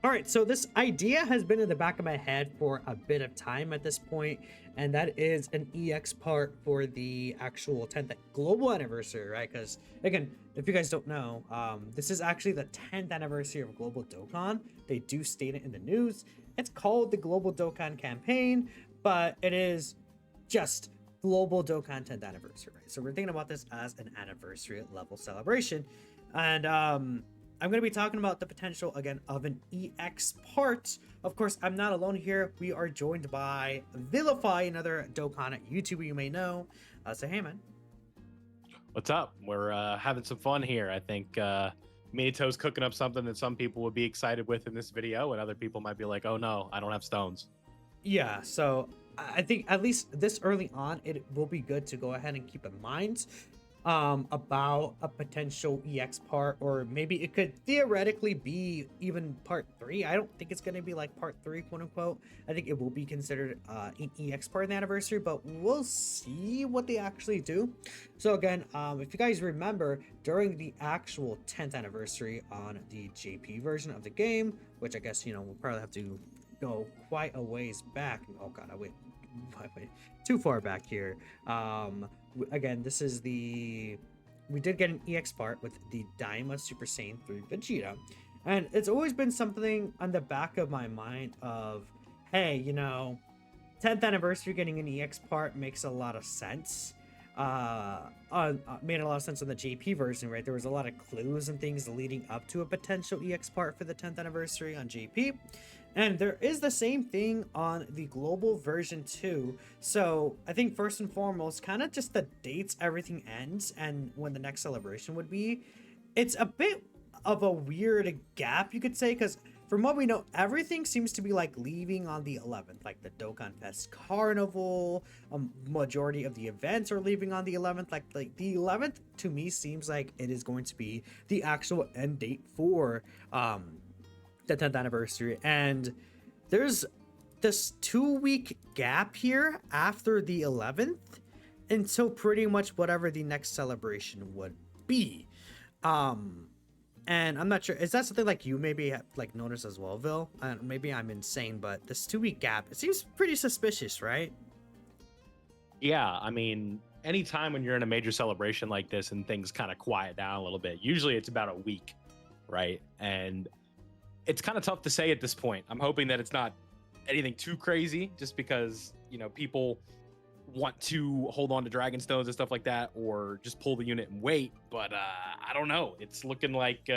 All right, so this idea has been in the back of my head for a bit of time at this point, and that is an EX part for the actual 10th global anniversary, right? Because again, if you guys don't know, this is actually the 10th anniversary of Global Dokkan. They do state it in the news. It's called the Global Dokkan campaign, but it is just Global Dokkan 10th anniversary, right? So we're thinking about this as an anniversary level celebration, and I'm going to be talking about the potential again of an EX part. Of course, I'm not alone here. We are joined by Vilify, another Dokkan YouTuber you may know. Say hey, man. What's up? We're having some fun here. I think Minatos cooking up something that some people would be excited with in this video, and other people might be like, "Oh no, I don't have stones." Yeah, so I think at least this early on, it will be good to go ahead and keep in mind about a potential EX part, or maybe it could theoretically be even part 3. I don't think it's going to be like part 3, quote unquote. I think it will be considered an EX part in the anniversary, but we'll see what they actually do. So again, if you guys remember, during the actual 10th anniversary on the JP version of the game, which I guess, you know, we'll probably have to go quite a ways back. Oh god, I went too far back here. Again, this is we did get an EX part with the Daima Super Saiyan 3 Vegeta, and it's always been something on the back of my mind of, hey, you know, 10th anniversary getting an EX part makes a lot of sense. Made a lot of sense on the JP version, right? There was a lot of clues and things leading up to a potential EX part for the 10th anniversary on JP. And there is the same thing on the global version too. So I think first and foremost, kind of just the dates everything ends and when the next celebration would be. It's a bit of a weird gap, you could say, because from what we know, everything seems to be like leaving on the 11th, like the Dokkan Fest Carnival. Majority of the events are leaving on the 11th. Like the 11th to me seems like it is going to be the actual end date for the 10th anniversary, and there's this 2-week gap here after the 11th until pretty much whatever the next celebration would be. And I'm not sure, is that something like you maybe have, like, noticed as well, Vil? Maybe I'm insane, but this 2-week gap, it seems pretty suspicious, right? Yeah, I mean, anytime when you're in a major celebration like this and things kind of quiet down a little bit, usually it's about a week, right? And it's kind of tough to say at this point. I'm hoping that it's not anything too crazy, just because, you know, people want to hold on to dragon stones and stuff like that, or just pull the unit and wait. But I don't know. It's looking like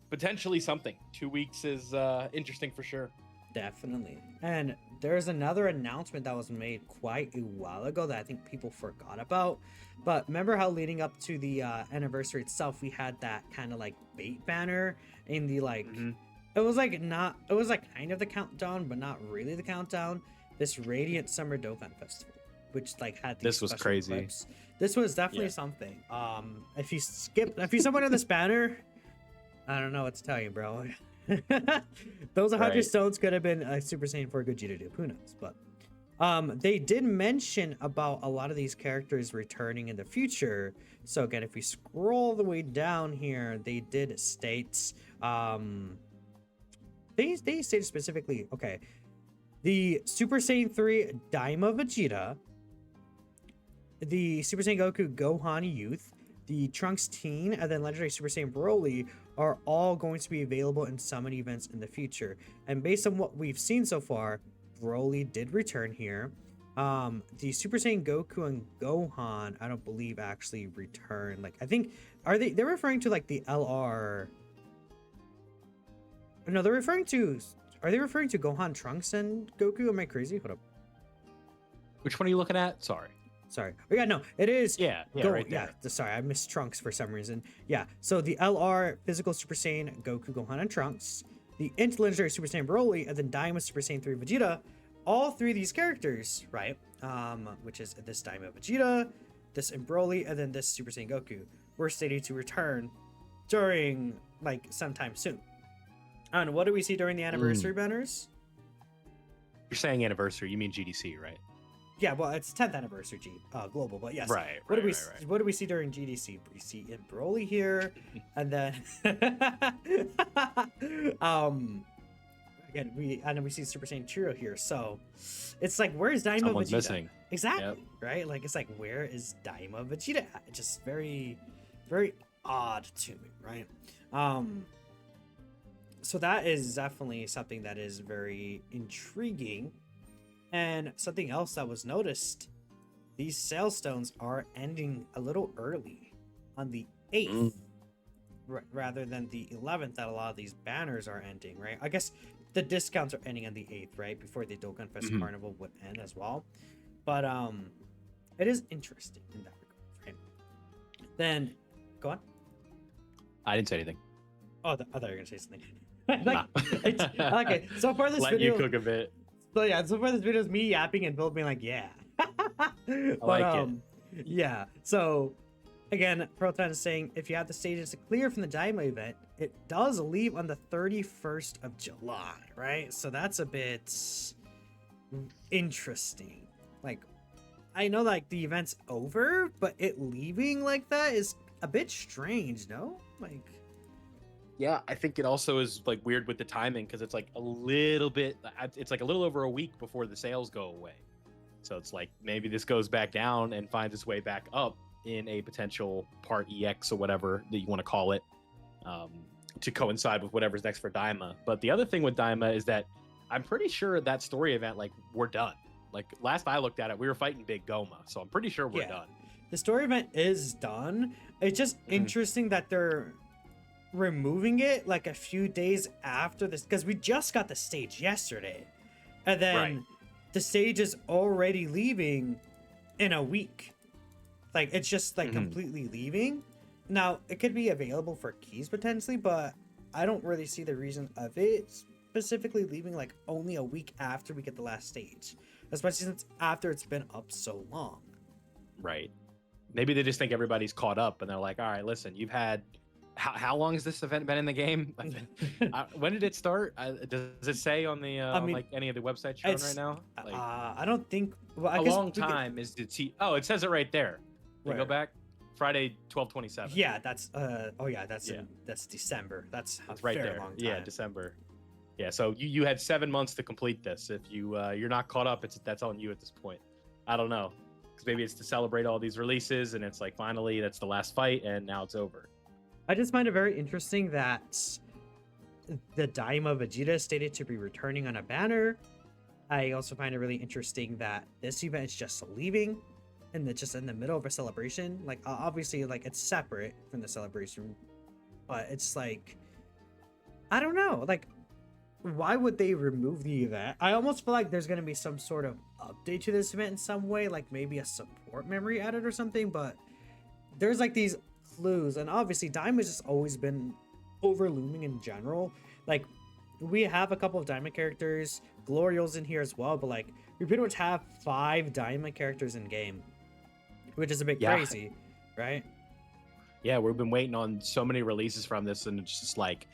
potentially something. 2 weeks is interesting for sure. Definitely. And there's another announcement that was made quite a while ago that I think people forgot about. But remember how leading up to the anniversary itself, we had that kind of like bait banner in the like. Mm-hmm. It was like kind of the countdown, but not really the countdown. This Radiant Summer Dokkan Festival, which like had these this was crazy. Clips. This was definitely something. If you someone in this banner, I don't know what to tell you, bro. Those 100 stones could have been a Super Saiyan 4 Gogeta dupe. Who knows? But they did mention about a lot of these characters returning in the future. So again, if we scroll the way down here, they did state. They stated specifically, okay, the Super Saiyan 3 Daima Vegeta, the Super Saiyan Goku Gohan Youth, the Trunks Teen, and then Legendary Super Saiyan Broly are all going to be available in summon events in the future. And based on what we've seen so far, Broly did return here. The Super Saiyan Goku and Gohan, I don't believe actually returned. Like, I think, they're referring to like the LR. No, are they referring to Gohan, Trunks, and Goku? Am I crazy? Hold up. Which one are you looking at? Sorry. Oh, yeah, no, it is. Yeah, right there. Yeah, sorry, I missed Trunks for some reason. Yeah, so the LR Physical Super Saiyan Goku, Gohan, and Trunks, the Legendary Super Saiyan Broly, and then Daima Super Saiyan 3 Vegeta, all three of these characters, right? Which is this Daima Vegeta, this Broly, and then this Super Saiyan Goku, were stated to return during like sometime soon. And what do we see during the anniversary banners? You're saying anniversary, you mean GDC, right? Yeah, well, it's 10th anniversary global, but yes. Right. What do we see during GDC? We see Broly here, and then and we see Super Saiyan Chiro here. So it's like, where's Daima Someone's Vegeta? missing. Exactly, Yep. right? Like it's like, where is Daima Vegeta at? It's just very, very odd to me, right? So that is definitely something that is very intriguing. And something else that was noticed, these sale stones are ending a little early on the 8th rather than the 11th that a lot of these banners are ending, right? I guess the discounts are ending on the 8th, right? Before the Dokkan Fest Carnival would end as well. But it is interesting in that regard, right? Then go on. I didn't say anything. Oh, I thought you were gonna say something. Nah. Okay, so far this Let video, you cook a bit. so yeah, so far this video is me yapping and Bill being like, yeah. I like it. Yeah, so again, Proton is saying if you have the stages to clear from the Daima event, it does leave on the 31st of July, right? So that's a bit interesting. Like, I know like the event's over, but it leaving like that is a bit strange, no? Like, Yeah, I think it also is like weird with the timing because it's like a little bit. It's like a little over a week before the sales go away. So it's like maybe this goes back down and finds its way back up in a potential part EX or whatever that you want to call it, to coincide with whatever's next for Daima. But the other thing with Daima is that I'm pretty sure that story event, like, we're done. Like last I looked at it, we were fighting Big Goma, so I'm pretty sure we're done. The story event is done. It's just interesting that they're removing it like a few days after this, because we just got the stage yesterday, and then the stage is already leaving in a week. Like it's just like completely leaving. Now it could be available for keys potentially, but I don't really see the reason of it specifically leaving like only a week after we get the last stage, especially since after it's been up so long. Right. Maybe they just think everybody's caught up and they're like, all right, listen, you've had how long has this event been in the game? When did it start? Does it say on the on like any of the websites shown right now? Like, I don't think. Well, I a guess long time is the Oh, it says it right there. Go back. Friday 12/27. Yeah, that's that's December. That's right there. Long time. Yeah, December. Yeah, so you had 7 months to complete this. If you're not caught up, that's on you at this point. I don't know, because maybe it's to celebrate all these releases, and it's like finally that's the last fight, and now it's over. I just find it very interesting that the Daima Vegeta is stated to be returning on a banner. I also find it really interesting that this event is just leaving, and it's just in the middle of a celebration. Like obviously, like it's separate from the celebration, but it's like, I don't know, like why would they remove the event? I almost feel like there's gonna be some sort of update to this event in some way, like maybe a support memory added or something. But there's like these clues, and obviously Daima's just always been overlooming in general. Like we have a couple of Daima characters, Glorio's in here as well, but like we pretty much have 5 Daima characters in game, which is a bit crazy, right? Yeah, we've been waiting on so many releases from this, and it's just like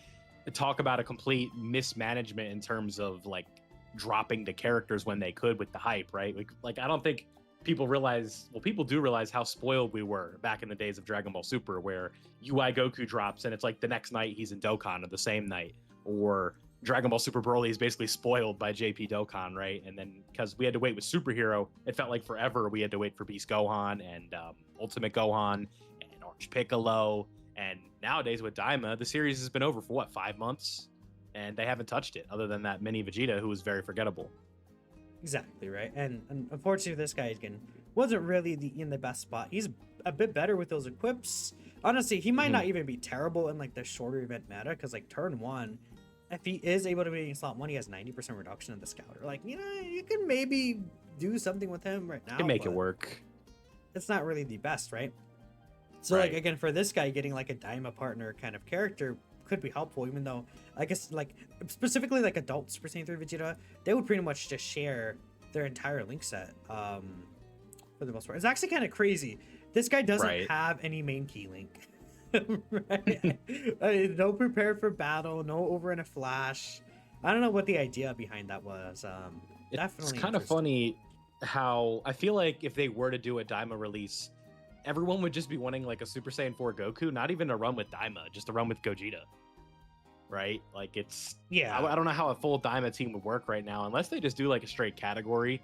talk about a complete mismanagement in terms of like dropping the characters when they could with the hype, right? Like I don't think people realize, well, people do realize how spoiled we were back in the days of Dragon Ball Super, where UI Goku drops and it's like the next night he's in Dokkan, or the same night, or Dragon Ball Super Broly is basically spoiled by JP Dokkan, right? And then because we had to wait with Superhero, it felt like forever we had to wait for Beast Gohan and Ultimate Gohan and Orange Piccolo. And nowadays with Daima, the series has been over for what, 5 months? And they haven't touched it, other than that mini Vegeta, who was very forgettable. Exactly, right? And unfortunately, this guy again wasn't really in the best spot. He's a bit better with those equips. Honestly, he might not even be terrible in like the shorter event meta, because like turn 1, if he is able to be in slot 1, he has 90% reduction in the scouter. Like, you know, you can maybe do something with him right now. You can make it work. It's not really the best, right? So like again, for this guy, getting like a Daima partner kind of character could be helpful, even though I guess like specifically like adult Super Saiyan 3 Vegeta, they would pretty much just share their entire link set for the most part. It's actually kind of crazy. This guy doesn't have any main key link. No prepared for battle, no over in a flash. I don't know what the idea behind that was. Definitely it's kind of funny how I feel like if they were to do a Daima release, everyone would just be wanting like a Super Saiyan 4 Goku, not even to run with Daima, just to run with Gogeta. right? Like it's Yeah. I don't know how a full Daima team would work right now unless they just do like a straight category.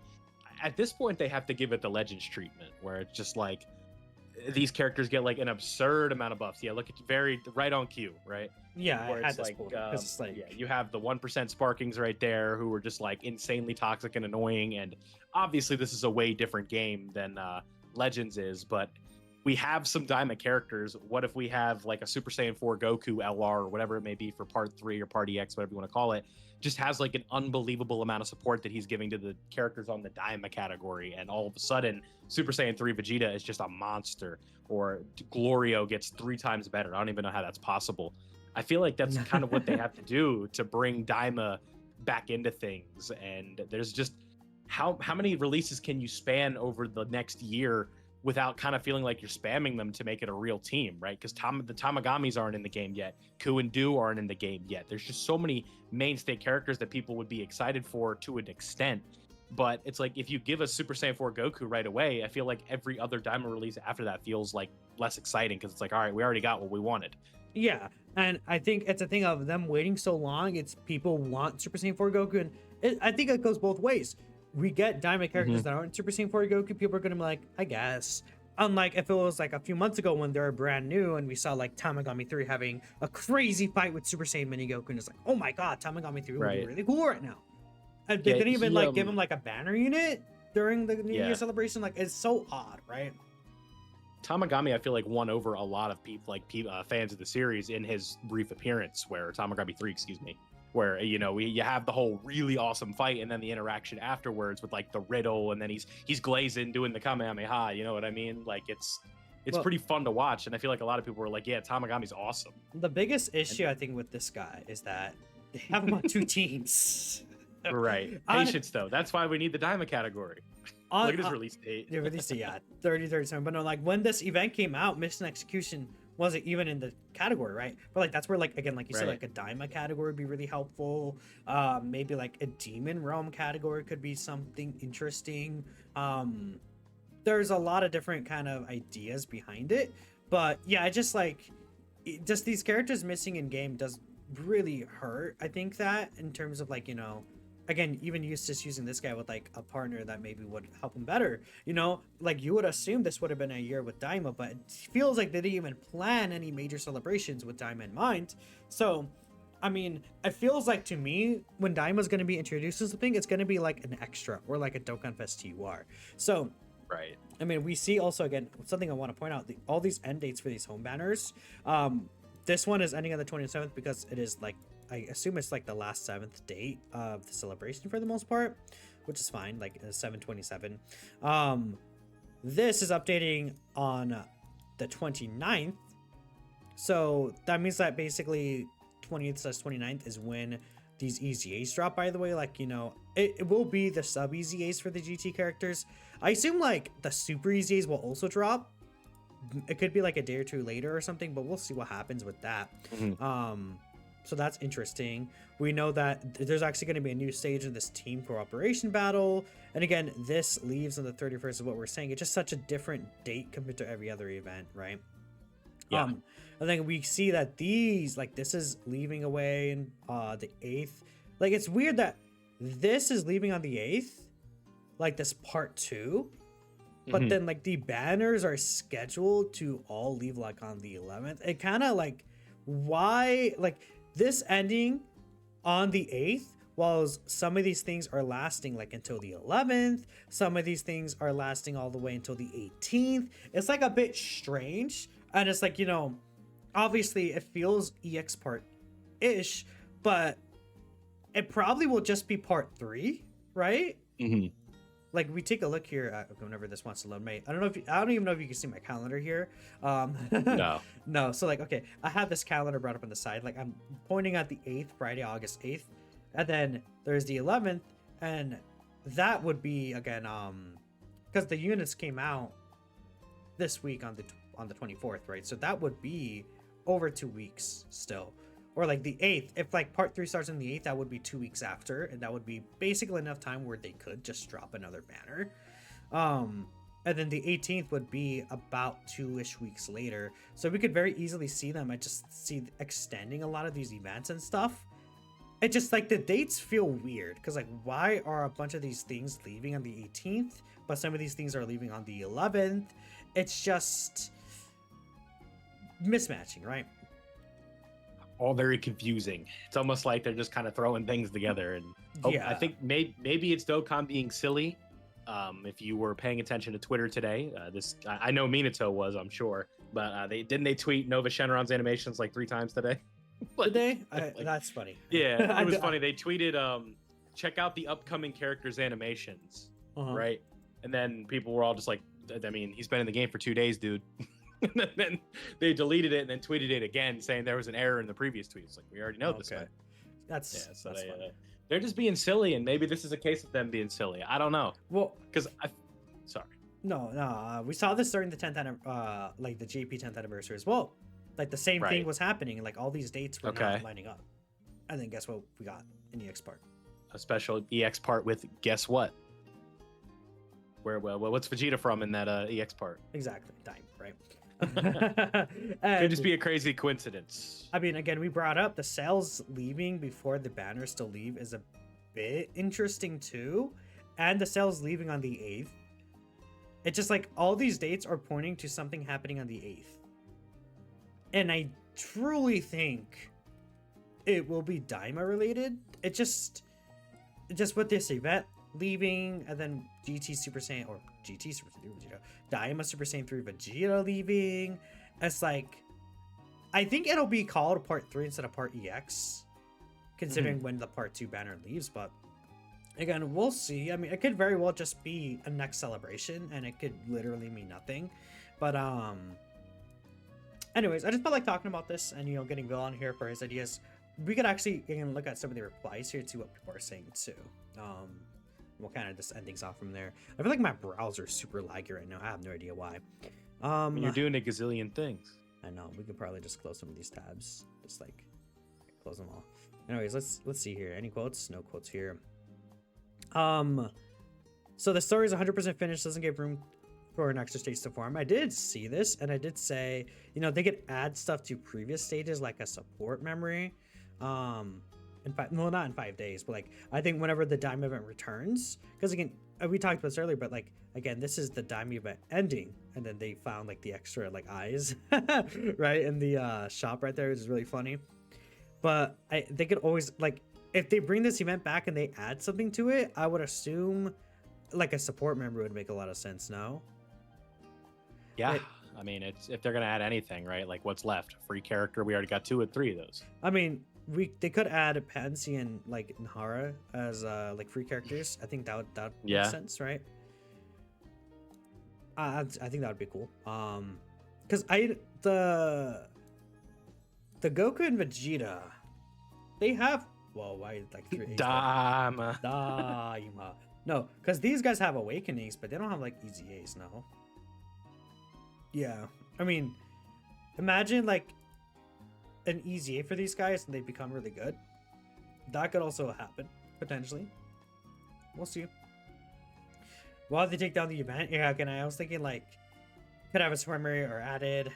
At this point, they have to give it the Legends treatment, where it's just like these characters get like an absurd amount of buffs. Yeah, look at very right on cue, right? Yeah, Where I had it's this like, pulled up, 'cause it's like, yeah, you have the 1% Sparkings right there who are just like insanely toxic and annoying. And obviously, this is a way different game than Legends is, but we have some Daima characters. What if we have like a Super Saiyan 4 Goku LR or whatever it may be for part 3 or part EX, whatever you want to call it, just has like an unbelievable amount of support that he's giving to the characters on the Daima category. And all of a sudden, Super Saiyan 3 Vegeta is just a monster, or Glorio gets 3 times better. I don't even know how that's possible. I feel like that's kind of what they have to do to bring Daima back into things. And there's just how many releases can you span over the next year without kind of feeling like you're spamming them to make it a real team, right? Because the Tamagamis aren't in the game yet. Ku and Du aren't in the game yet. There's just so many mainstay characters that people would be excited for to an extent. But it's like if you give us Super Saiyan 4 Goku right away, I feel like every other Diamond release after that feels like less exciting because it's like, all right, we already got what we wanted. yeah. And I think it's a thing of them waiting so long. It's people want Super Saiyan 4 Goku, and I think it goes both ways. We get Diamond characters that aren't Super Saiyan 4 Goku. People are gonna be like, I guess. Unlike if it was like a few months ago when they're brand new and we saw like Tamagami 3 having a crazy fight with Super Saiyan Mini Goku, and it's like, oh my god, Tamagami 3 would be Right. really cool right now. And they Yeah, didn't even he, like give him like a banner unit during the New Yeah. Year celebration. Like, it's so odd, right? Tamagami, I feel like won over a lot of people, like fans of the series, in his brief appearance, where Tamagami 3, excuse me, where you have the whole really awesome fight, and then the interaction afterwards with like the riddle, and then he's glazing doing the Kamehameha. You know what I mean? Like it's Well- pretty fun to watch, and I feel like a lot of people were like, yeah, Tamagami's awesome. The biggest issue I think with this guy is that they have him on 2 teams. Right. On- Patience though. That's why we need the Daima category. On- Look at his release date. They released it, yeah, 37. But no, like when this event came out, Mission Execution wasn't even in the category, right? But like that's where, like, again, like you said, Right. like a Daima category would be really helpful. Maybe like a Demon Realm category could be something interesting. There's a lot of different kind of ideas behind it, but yeah, I just like just these characters missing in game does really hurt. I think that in terms of like, again, even just using this guy with like a partner that maybe would help him better, like you would assume this would have been a year with Daima, but it feels like they didn't even plan any major celebrations with Daima in mind. So I mean, it feels like to me when Daima's going to be introducing something, it's going to be like an extra or like a Dokkan Fest TUR. So Right. I mean, we see also, again, something I want to point out, all these end dates for these home banners. This one is ending on the 27th because it is like, I assume it's like the last 7th date of the celebration for the most part, which is fine, like 7/27. This is updating on the 29th. So that means that basically 20th/29th is when these EZAs drop, by the way. Like, it will be the sub EZAs for the GT characters. I assume like the super EZAs will also drop. It could be like a day or two later or something, but we'll see what happens with that. So that's interesting. We know that there's actually going to be a new stage in this team cooperation battle. And again, this leaves on the 31st is what we're saying. It's just such a different date compared to every other event, right? Yeah. I think we see that these, like, this is leaving away in the 8th. Like, it's weird that this is leaving on the 8th, like this part 2, but then like the banners are scheduled to all leave like on the 11th. It kind of like, why, like this ending on the 8th, while some of these things are lasting like until the 11th, some of these things are lasting all the way until the 18th. It's like a bit strange. And it's like, obviously it feels EX part ish, but it probably will just be part 3, right? Like we take a look here whenever this wants to load. Mate, I don't even know if you can see my calendar here. No. So like, okay, I have this calendar brought up on the side. Like I'm pointing at the 8th, Friday, August 8th, and then there's the 11th, and that would be again because the units came out this week on the 24th, right? So that would be over 2 weeks still. Or like the 8th, if like part 3 starts on the 8th, that would be 2 weeks after, and that would be basically enough time where they could just drop another banner. and then the 18th would be about 2-ish weeks later. So we could very easily see them. I just see extending a lot of these events and stuff. It just like the dates feel weird because like why are a bunch of these things leaving on the 18th, but some of these things are leaving on the 11th? It's just mismatching, right? All very confusing. It's almost like they're just kind of throwing things together. And Yeah. I think maybe it's Dokkan being silly. If you were paying attention to Twitter today, I know Minato was, I'm sure, but they tweet Nova Shenron's animations like 3 times today. Did they? Like, That's funny. yeah, it was funny. They tweeted, check out the upcoming characters' animations, right? And then people were all just like, I mean, he's been in the game for 2 days, dude. And then they deleted it and then tweeted it again, saying there was an error in the previous tweet. It's like, we already know this guy. That's funny. They're just being silly, and maybe this is a case of them being silly. I don't know. Well, because sorry. No, we saw this during the like the JP 10th anniversary as well. Like the same thing was happening, like all these dates were not lining up. And then guess what we got in the EX part? A special EX part with guess what? What's Vegeta from in that EX part? Exactly, Dime, right? Could just be a crazy coincidence. I mean, again, we brought up the sales leaving before the banners still leave is a bit interesting too, and the sales leaving on the 8th. It's just like all these dates are pointing to something happening on the 8th, and I truly think it will be Daima related. It just with this event leaving, and then GT Super Saiyan or GT Super Saiyan 3 Vegeta, Daima Super Saiyan 3 Vegeta leaving. It's like, I think it'll be called Part 3 instead of Part EX, considering when the Part 2 banner leaves. But again, we'll see. I mean, it could very well just be a next celebration, and it could literally mean nothing. But anyways, I just felt like talking about this and getting Bill on here for his ideas. We could actually look at some of the replies here to what people are saying too. We'll kind of just end things off from there. I feel like my browser's super laggy right now. I have no idea why. You're doing a gazillion things. I know. We could probably just close some of these tabs. Just like close them all. Anyways, let's see here. Any quotes? No quotes here. So the story is 100% finished. Doesn't give room for an extra stage to form. I did see this, and I did say, they could add stuff to previous stages like a support memory. Not in 5 days, but like I think whenever the Dime event returns, because again we talked about this earlier, but like again this is the Dime event ending, and then they found like the extra like eyes right in the shop right there, which is really funny. But they could always, like, if they bring this event back and they add something to it, I would assume like a support member would make a lot of sense. No? Yeah. I mean, it's if they're gonna add anything, right? Like what's left? Free character. We already got 2 or 3 of those. I mean, they could add Pansy and like Nahara as like free characters. I think that would make sense, right? I think that would be cool. Because the Goku and Vegeta, they have why like 3 Daima. No, because these guys have awakenings, but they don't have like easy A's. No. Yeah, I mean, imagine like an easy A for these guys and they become really good. That could also happen, potentially. We'll see. While they take down the event, yeah, again, I was thinking like could have a summary or added,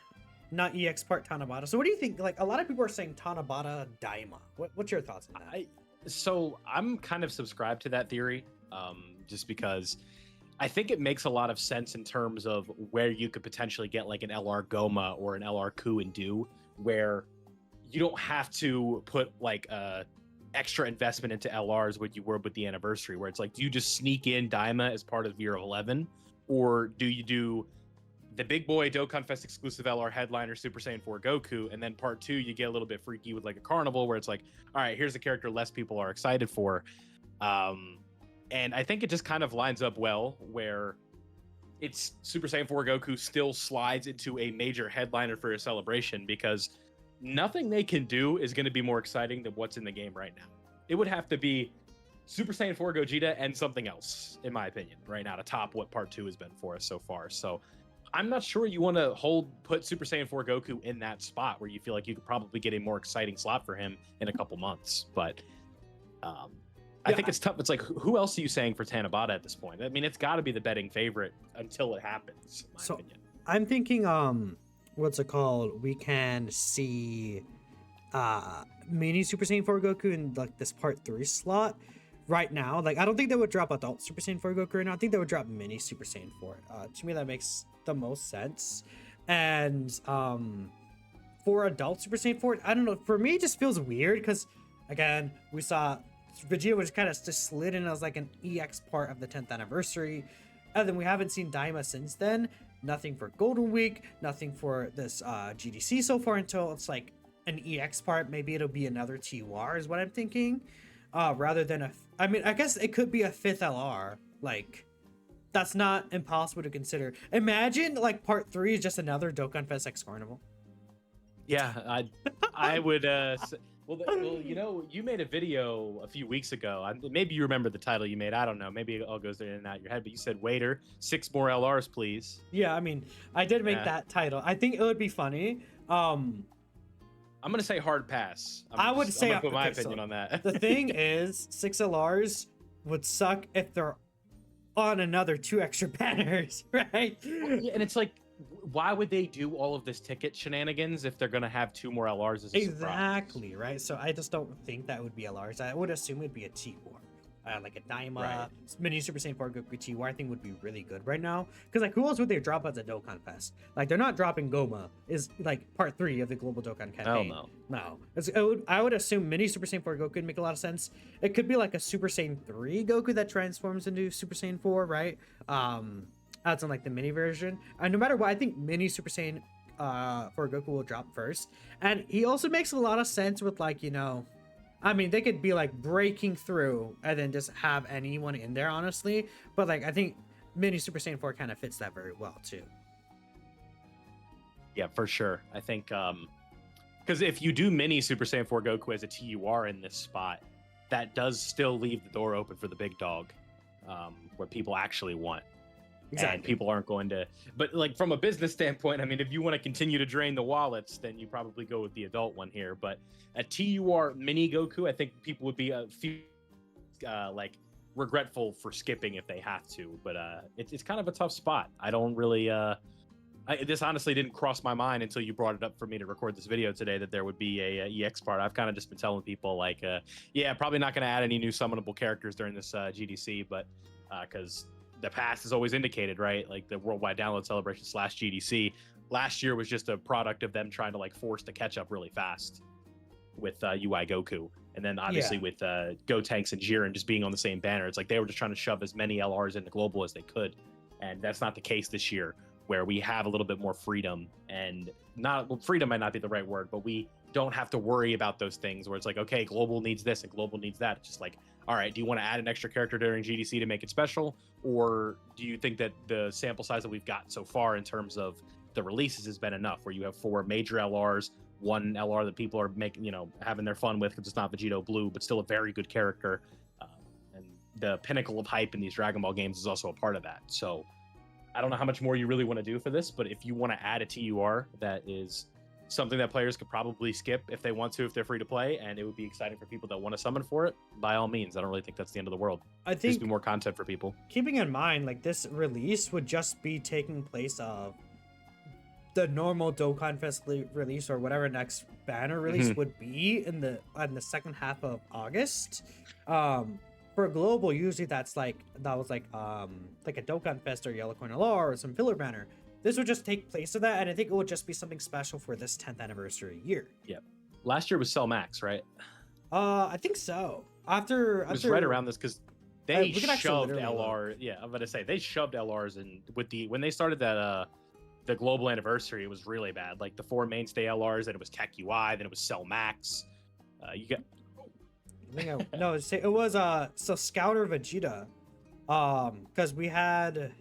not EX part Tanabata. So what do you think? Like a lot of people are saying Tanabata Daima. What's your thoughts on that? So I'm kind of subscribed to that theory, just because I think it makes a lot of sense in terms of where you could potentially get like an LR Goma or an LR Ku and Do, where you don't have to put like extra investment into LRs what you were with the anniversary, where it's like, do you just sneak in Daima as part of year 11, or do you do the big boy Dokkan Fest exclusive LR headliner Super Saiyan 4 Goku, and then part 2 you get a little bit freaky with like a carnival where it's like, all right, here's a character less people are excited for. And I think it just kind of lines up well where it's Super Saiyan 4 Goku still slides into a major headliner for a celebration, because nothing they can do is going to be more exciting than what's in the game right now. It would have to be Super Saiyan 4 Gogeta and something else, in my opinion, right now to top what part 2 has been for us so far. So I'm not sure you want to put Super Saiyan 4 Goku in that spot where you feel like you could probably get a more exciting slot for him in a couple months. But I think it's tough. It's like, who else are you saying for Tanabata at this point? I mean, it's got to be the betting favorite until it happens, in my So opinion. I'm thinking, what's it called? We can see mini Super Saiyan 4 Goku in like this part 3 slot right now. Like I don't think they would drop adult Super Saiyan 4 Goku right now. I think they would drop mini Super Saiyan 4. To me that makes the most sense. And for adult Super Saiyan 4, I don't know, for me it just feels weird because again, we saw Vegeta was kind of just slid in as like an EX part of the 10th anniversary. And then we haven't seen Daima since then. Nothing for Golden Week, nothing for this GDC so far until it's like an EX part. Maybe it'll be another TUR is what I'm thinking. Rather than I mean, I guess it could be a 5th LR. Like, that's not impossible to consider. Imagine like part 3 is just another Dokkan Fest X Carnival. Yeah, I would. Well, you know, you made a video a few weeks ago. Maybe you remember the title you made. I don't know. Maybe it all goes in and out of your head. But you said, "Waiter, 6 more LRs, please." Yeah, I mean, I did make that title. I think it would be funny. I'm gonna say hard pass. I would say I'm gonna put my okay, opinion so on that. The thing is, 6 LRs would suck if they're on another 2 extra banners, right? Yeah, and it's like, why would they do all of this ticket shenanigans if they're gonna have 2 more LRs as a surprise? Exactly, right? So I just don't think that would be LRs. I would assume it'd be a T-War. Like a Daima, mini Super Saiyan 4 Goku T-War, I think would be really good right now. Because like, who else would they drop as a Dokkan Fest? Like, they're not dropping Goma. Is like part 3 of the Global Dokkan campaign. Oh no. I would assume mini Super Saiyan 4 Goku would make a lot of sense. It could be like a Super Saiyan 3 Goku that transforms into Super Saiyan 4, right? That's in like the mini version. And no matter what, I think mini Super Saiyan 4 Goku will drop first. And he also makes a lot of sense with like, you know, I mean, they could be like breaking through and then just have anyone in there, honestly. But like, I think mini Super Saiyan 4 kind of fits that very well too. Yeah, for sure. I think because if you do mini Super Saiyan 4 Goku as a TUR in this spot, that does still leave the door open for the big dog, where people actually want. Exactly. And people aren't going to, but like from a business standpoint, I mean, if you want to continue to drain the wallets, then you probably go with the adult one here. But a TUR mini Goku, I think people would be like regretful for skipping if they have to. But it's kind of a tough spot. I don't really. This honestly didn't cross my mind until you brought it up for me to record this video today that there would be a EX part. I've kind of just been telling people like, yeah, probably not going to add any new summonable characters during this GDC, but because the past is always indicated, right? Like the Worldwide Download Celebration / GDC last year was just a product of them trying to like force the catch up really fast with UI Goku. And then obviously with Gotenks and Jiren just being on the same banner, it's like they were just trying to shove as many LRs into global as they could. And that's not the case this year, where we have a little bit more freedom, and freedom might not be the right word, but we don't have to worry about those things where it's like, okay, global needs this and global needs that. It's just like, all right, do you want to add an extra character during GDC to make it special? Or do you think that the sample size that we've got so far in terms of the releases has been enough, where you have 4 major LRs, 1 LR that people are making, you know, having their fun with because it's not Vegito Blue, but still a very good character. And the pinnacle of hype in these Dragon Ball games is also a part of that. So I don't know how much more you really want to do for this, but if you want to add a TUR, that is something that players could probably skip if they want to, if they're free to play, and it would be exciting for people that want to summon for it. By all means, I don't really think that's the end of the world. I think just be more content for people. Keeping in mind, like this release would just be taking place of the normal Dokkan Fest release or whatever next banner release would be in the second half of August. For global, usually that was like a Dokkan Fest or Yellow Coin LR or some filler banner. This would just take place of that, and I think it would just be something special for this 10th anniversary year. Yep. Last year was Cell Max, right? I think so. It was right around this because they shoved LR. Yeah, I'm gonna say they shoved LRs in when they started that the global anniversary. It was really bad. Like the 4 mainstay LRs, then it was Tech UI, then it was Cell Max. You got. No, it was so Scouter Vegeta, because we had.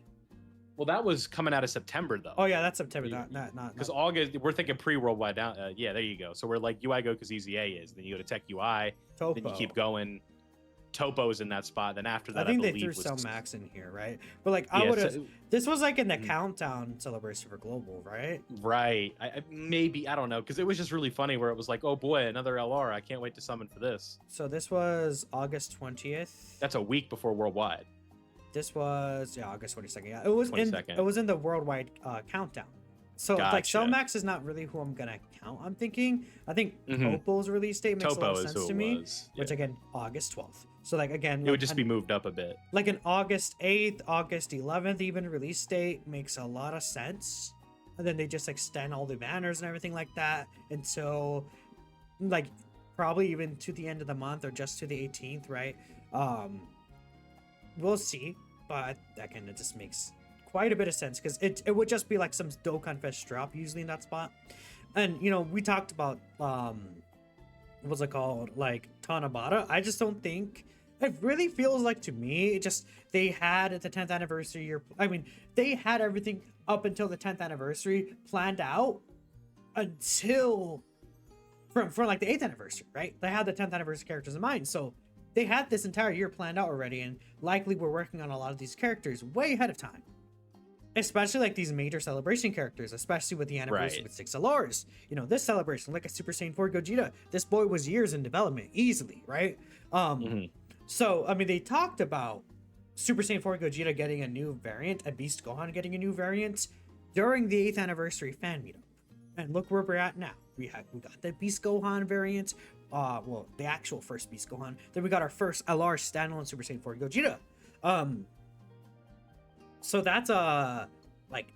Well, that was coming out of September though. Oh yeah, that's September. Not because August we're thinking pre-worldwide down. Yeah, there you go. So we're like UI Goku's EZA is. Then you go to Tech UI. Topo. Then you keep going. Topo's in that spot. Then after I that, I think they believe threw was Cell Max in here, right? But like I yeah, would have. so- This was like in the Mhm. countdown celebration for global, right? right. Maybe I don't know because it was just really funny where it was like, oh boy, another LR. I can't wait to summon for this. So this was August 20th. That's a week before Worldwide. This was August 22nd. Yeah, it was in 22nd. it was in the worldwide countdown. So like Gotcha. Cellmax is not really who I'm gonna count. I'm thinking. I think Mhm. Topo's release date makes a lot Topo of is sense who to it me. was. Which Yeah. again, August 12th. So like again, It would just be moved up a bit. like an August 8th, August 11th, even release date makes a lot of sense. And then they just extend all the banners and everything like that until like probably even to the end of the month or just to the 18th, right? We'll see, but again, it just makes quite a bit of sense because it would just be like some Dokkan Fest drop usually in that spot. And you know, we talked about what's it called, like Tanabata. I just don't think it really feels like, to me, it just they had the 10th anniversary year. I mean, they had everything up until the 10th anniversary planned out until from like the 8th anniversary, right? They had the 10th anniversary characters in mind, so they had this entire year planned out already, and likely we're working on a lot of these characters way ahead of time. Especially like these major celebration characters, especially with the anniversary Right. with 6 LRs. You know, this celebration, like a Super Saiyan 4 Gogeta, this boy was years in development, easily, right? Mhm. So, I mean, they talked about Super Saiyan 4 Gogeta getting a new variant, and Beast Gohan getting a new variant during the 8th anniversary fan meetup. And look where we're at now. We got the Beast Gohan variant, well, the actual first Beast Gohan. Then we got our first LR standalone Super Saiyan 4 Gogeta. So that's like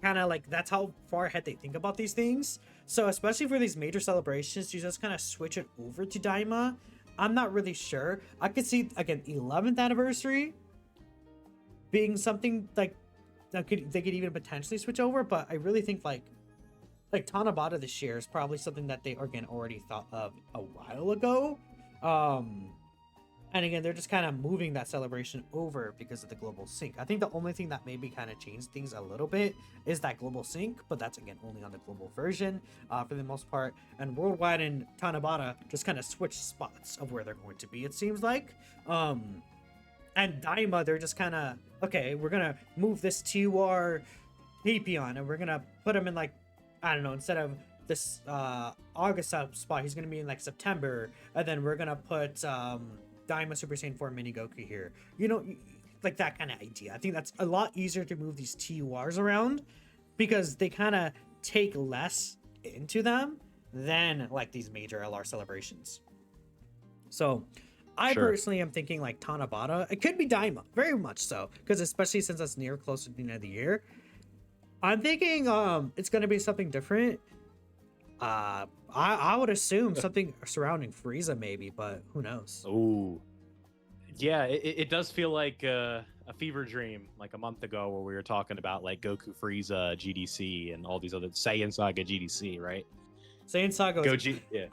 kind of like that's how far ahead they think about these things. So especially for these major celebrations, you just kind of switch it over to Daima. I'm not really sure. I could see again 11th anniversary being something like that they could even potentially switch over, but I really think like Tanabata this year is probably something that they again already thought of a while ago. And again, they're just kind of moving that celebration over because of the global sync. I think the only thing that maybe kind of changed things a little bit is that global sync, but that's again only on the global version for the most part. And worldwide and Tanabata just kind of switched spots of where they're going to be, it seems like. And Daima, they're just kind of, okay, we're going to move this TUR Papion and we're going to put him in like, I don't know, instead of this August spot, he's going to be in like September. And then we're going to put Daima Super Saiyan 4 Mini Goku here. You know, like that kind of idea. I think that's a lot easier to move these TURs around because they kind of take less into them than like these major LR celebrations. So I Sure. personally am thinking like Tanabata. It could be Daima, very much so, because especially since that's near close to the end of the year. I'm thinking it's gonna be something different. I would assume something surrounding Frieza maybe, but who knows? Ooh. Yeah, it does feel like a fever dream like a month ago where we were talking about like Goku Frieza GDC and all these other Saiyan Saga GDC, right? Saiyan Saga was, Yeah.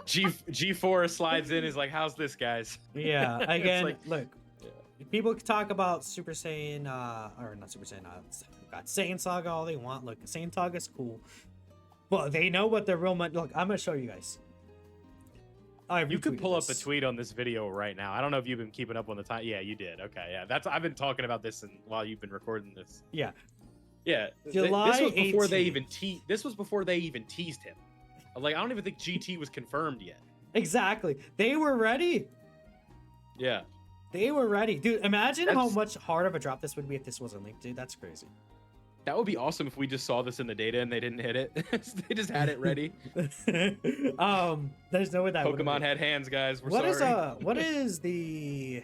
G4 slides in, is like, how's this, guys? yeah, It's again, like- look, people can talk about Super Saiyan, or not Super Saiyan, God, Saiyan Saga all they want. Look, Saiyan Saga is cool, but they know what the real look. I'm gonna show you guys. You could retweeted pull up a this. tweet on this video right now. I don't know if you've been keeping up on the time. Yeah, you did. Okay, yeah. I've been talking about this while you've been recording this. Yeah, Yeah. July this was before they 18th. even this was before they even teased him. Like, I don't even think GT was confirmed yet. exactly. They were ready. Yeah. They were ready, dude. Imagine how That's- much hard of a drop this would be if this wasn't leaked, dude. That's crazy. That would be awesome if we just saw this in the data and they didn't hit it. They just had it ready. There's no way that would've Pokemon been- had hands, guys. We're What sorry. is what is the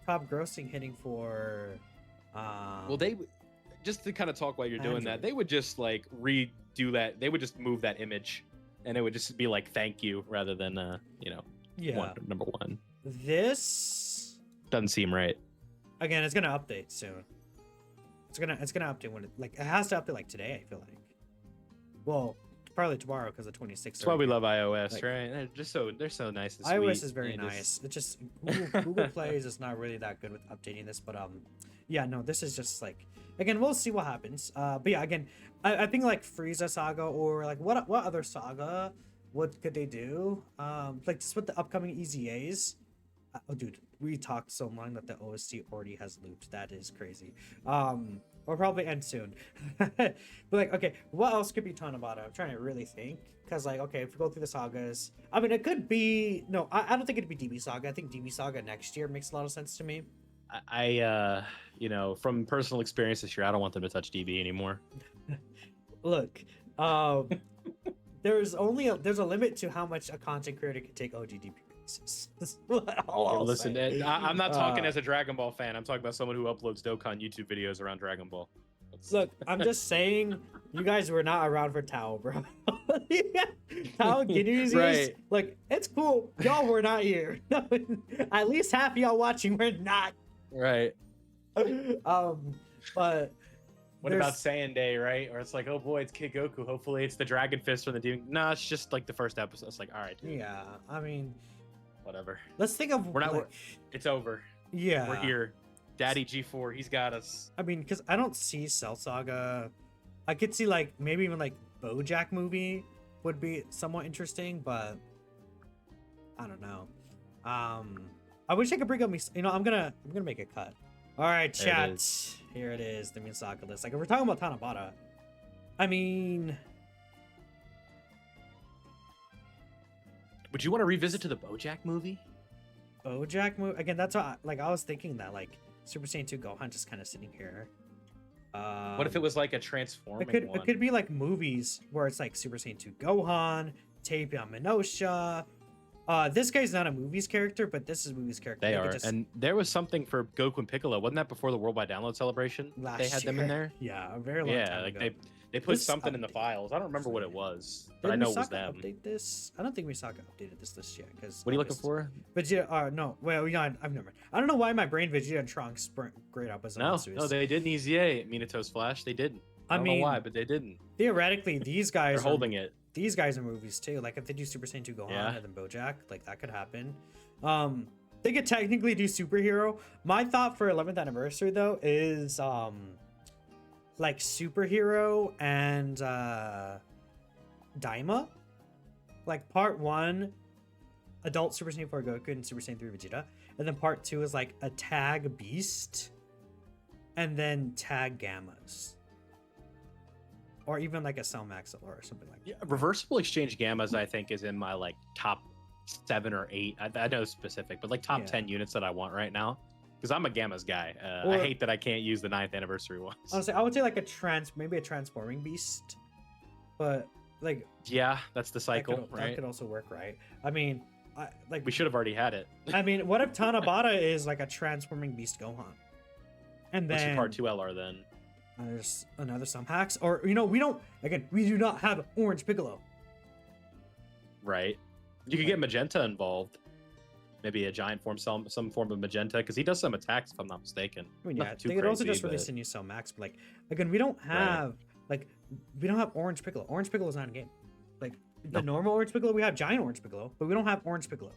top grossing hitting for? Well, they just to kind of talk while you're doing that, Android. they would just like redo that. They would just move that image, and it would just be like "thank you" rather than yeah. number one. This Doesn't seem right. again, it's gonna update soon. It's gonna update when it has to update like today. I feel like. Well, probably tomorrow because the 26th. That's why we love iOS, Like- right? They're so nice. And iOS sweet, is very and nice. It's just Google Play is just not really that good with updating this, but yeah, no, this is just like again, we'll see what happens. But yeah, again, I think like Frieza Saga or like what other saga, what could they do? Like just with the upcoming EZAs. Oh, dude, we talked so long that the OST already has looped. That is crazy. We'll probably end soon. But like, okay, what else could be Tanabata? I'm trying to really think. Because like, okay, if we go through the sagas, I mean, it could be no. I don't think it'd be DB Saga. I think DB Saga next year makes a lot of sense to me. You know, from personal experience this year, I don't want them to touch DB anymore. Look, um, there's a limit to how much a content creator can take OGDP releases. That's all I'll Listen, say. I'm not talking as a Dragon Ball fan. I'm talking about someone who uploads Dokkan YouTube videos around Dragon Ball. Look, I'm just saying, you guys were not around for Tao, bro. Tao Guineas, Right. like, it's cool. Y'all were not here. At least half of y'all watching were not. Right. But What about Saiyan Day, right? Or it's like, oh boy, it's Kid Goku. Hopefully it's the Dragon Fist from the Demon. No, it's just like the first episode. It's like, all right, dude, yeah, I mean, whatever. let's think of We're not. like, It's over. yeah, We're here. Daddy G4, he's got us. I mean, because I don't see Cell Saga. I could see like maybe even like BoJack movie would be somewhat interesting, but I don't know. I wish I could bring up me. You know, I'm gonna make a cut. All right, There it chat. is. Here it is, the Misaka list. Like, if we're talking about Tanabata, I mean, Would you want to revisit to the BoJack movie? BoJack movie again. That's what I was thinking that like Super Saiyan 2 Gohan just kind of sitting here. What if it was like a transforming one? It could be like movies where it's like Super Saiyan 2 Gohan, Tapion Minosha. This guy's not a movies character, but this is movies character. They could are, just- and there was something for Goku and Piccolo. Wasn't that before the Worldwide Download Celebration? last They had them in year. there. Yeah, a very long Yeah, time like ago. they put This something in the update- files. I don't remember what it was, but Did I know it was Misaka them. update this? I don't think Misaka updated this list yet. Because What are you looking for? Vegeta, no, well, yeah, I've never. I don't know why my brain Vegeta and Trunks burnt great up as No, they didn't EZA Minatos Flash. They didn't. I don't know why, but they didn't. theoretically, these guys They're holding it. These guys are movies too. Like if they do Super Saiyan 2 Gohan Yeah. and then BoJack, like that could happen. They could technically do superhero. My thought for 11th anniversary though is like superhero and Daima. Like part 1, adult Super Saiyan 4 Goku and Super Saiyan 3 Vegeta, and then part 2 is like a tag Beast and then tag Gammas. Or even like a Cell Maxilla or something like that. Yeah, reversible exchange gammas, I think, is in my like top 7 or 8. I know specific, but like top Yeah. 10 units that I want right now. Because I'm a gammas guy. Or- I hate that I can't use the 9th anniversary ones. Honestly, I would say like maybe a transforming beast, but like Yeah, that's the that cycle, that right? could also work, right? I mean, We should have already had it. I mean, what if Tanabata is like a transforming beast Gohan, and What's your then part 2 LR then? there's another some hacks, or we do not have Orange Piccolo. Right. You could get Magenta involved. Maybe a giant form, some form of Magenta, because he does some attacks, if I'm not mistaken. I mean, yeah, Nothing too they could also crazy, just release but- a new Cell Max, but like again, we don't have Orange Piccolo. Orange Piccolo is not in game. Like the Nope. normal Orange Piccolo, we have giant Orange Piccolo, but we don't have Orange Piccolo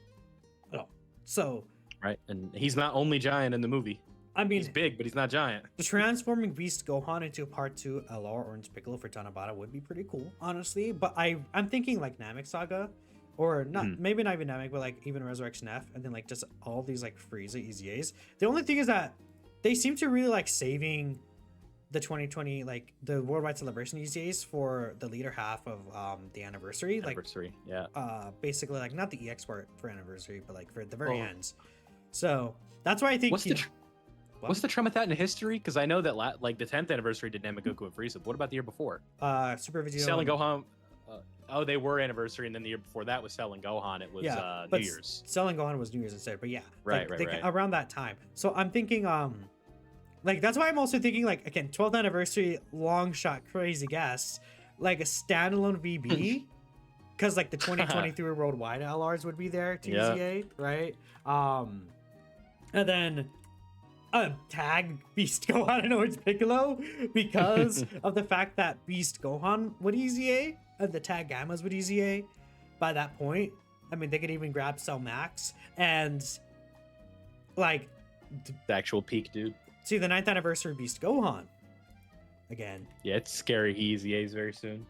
at all. So Right, and he's not only giant in the movie. I mean, He's big, but he's not giant. transforming Beast Gohan into Part 2 LR Orange Piccolo for Tanabata would be pretty cool, honestly. But I'm thinking like Namek Saga, or not, maybe not even Namek, but like even Resurrection F, and then like just all these like Frieza EZAs. The only thing is that they seem to really like saving the 2020 like the Worldwide Celebration EZAs for the later half of the anniversary, Anniversary, yeah. basically like not the EX part for anniversary, but like for the very Oh. ends. So that's why I think What's the trend with that in history? Because I know that like the 10th anniversary did Namegoku and Frieza. But what about the year before? Super Vegeta Cell and Gohan. Oh, they were anniversary, and then the year before that was Cell and Gohan. It was New but Year's. Cell and Gohan was New Year's instead, but yeah, Right, like, right. around that time. So I'm thinking, like that's why I'm also thinking, like again, 12th anniversary, long shot, crazy guess, like a standalone VB, because like the 2023 worldwide LRs would be there to Yeah. EZA, right? And then a tag Beast Gohan and Orange Piccolo because of the fact that Beast Gohan would EZA and the tag Gammas would EZA by that point. I mean, they could even grab Cell Max and like The actual peak, dude. see the 9th anniversary Beast Gohan again. Yeah, it's scary. He EZAs very soon.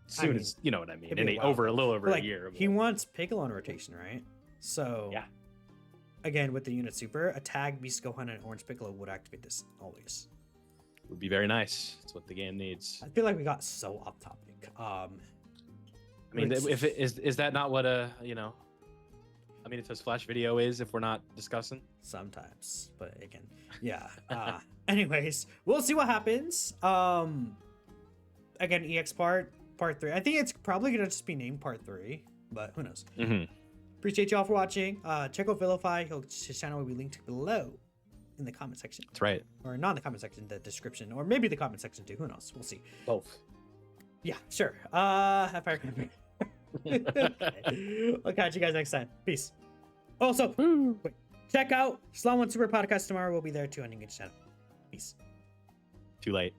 Soon mean, as you know what I mean. it'd be And a while. a little over But, like, a year. he wants Piccolo in rotation, right? So Yeah. again, with the unit super, a tag Beast Gohan and Orange Piccolo would activate this always. Would be very nice. It's what the game needs. I feel like we got so off topic. I mean, if it is that not what a Minatos Flash video is if we're not discussing? Sometimes, but again, yeah. Anyways, we'll see what happens. Again, EX part 3. I think it's probably gonna just be named part 3, but who knows? Appreciate y'all for watching. Check out Vilify. His channel will be linked below in the comment section. That's right. Or not in the comment section, the description, or maybe the comment section too. Who knows? We'll see. Both. Yeah, sure. Have fire. Okay. I'll catch you guys next time. Peace. Also, wait, check out Slum One Super Podcast tomorrow. We'll be there too on Engage channel. Peace. Too late.